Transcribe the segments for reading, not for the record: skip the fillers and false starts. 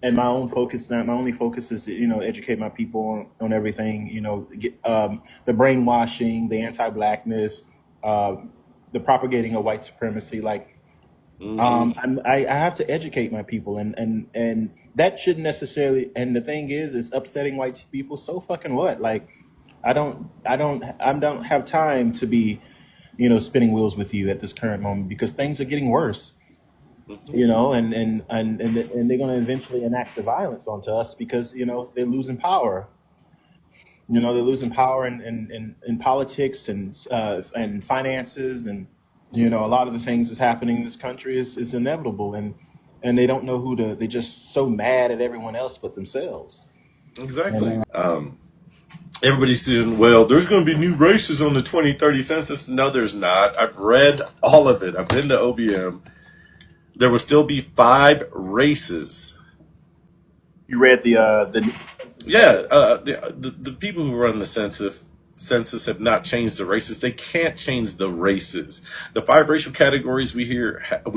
And my own focus now, my only focus is to, educate my people on everything, get, the brainwashing, the anti-blackness, uh, the propagating of white supremacy. Like, Hmm. I have to educate my people, and that shouldn't necessarily. And the thing is, it's upsetting white people. So fucking what? Like, I don't have time to be, spinning wheels with you at this current moment because things are getting worse. And they're going to eventually enact the violence onto us because they're losing power. They're losing power in politics and finances, and a lot of the things that's happening in this country is inevitable, and they don't know who to. They're just so mad at everyone else but themselves. Exactly. Everybody's saying, well, there's going to be new races on the 2030 census. No, there's not. I've read all of it. I've been to OBM. There will still be 5 races. You read the Yeah, the people who run the census have not changed the races. They can't change the races. The 5 racial categories we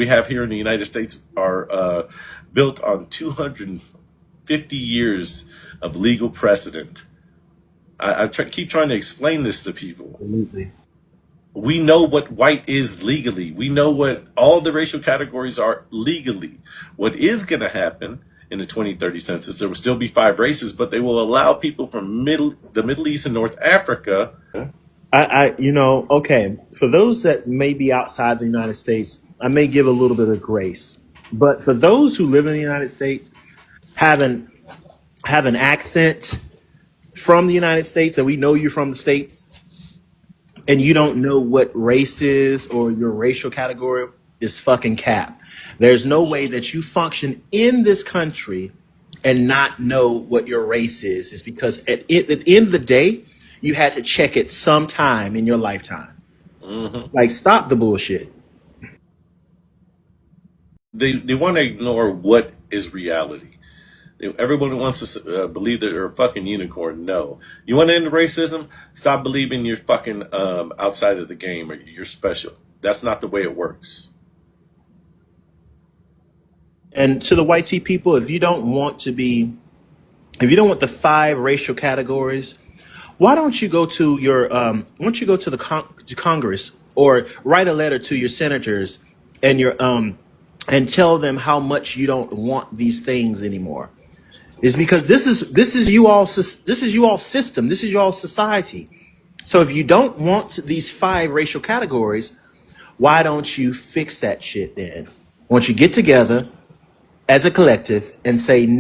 have here in the United States are built on 250 years of legal precedent. Keep trying to explain this to people. absolutely. We know what white is legally. We know what all the racial categories are legally. What is going to happen in the 2030 census, there will still be 5 races, but they will allow people from the Middle East and North Africa. Okay, for those that may be outside the United States, I may give a little bit of grace, but for those who live in the United States, have an have an accent from the United States, and we know you're from the States, and you don't know what race is or your racial category, is fucking cap. There's no way that you function in this country and not know what your race is. Is because at the end of the day, you had to check it sometime in your lifetime. Mhm. Like, stop the bullshit. They want to ignore what is reality. Everyone wants to believe that they're a fucking unicorn. No. You want to end racism? Stop believing you're fucking outside of the game or you're special. That's not the way it works. And to the white tea people, if you don't want the 5 racial categories, why don't you go to the to Congress, or write a letter to your senators and and tell them how much you don't want these things anymore. Is because this is you all system, this is you all society. So if you don't want these 5 racial categories, why don't you fix that shit then? Why don't you get together as a collective and say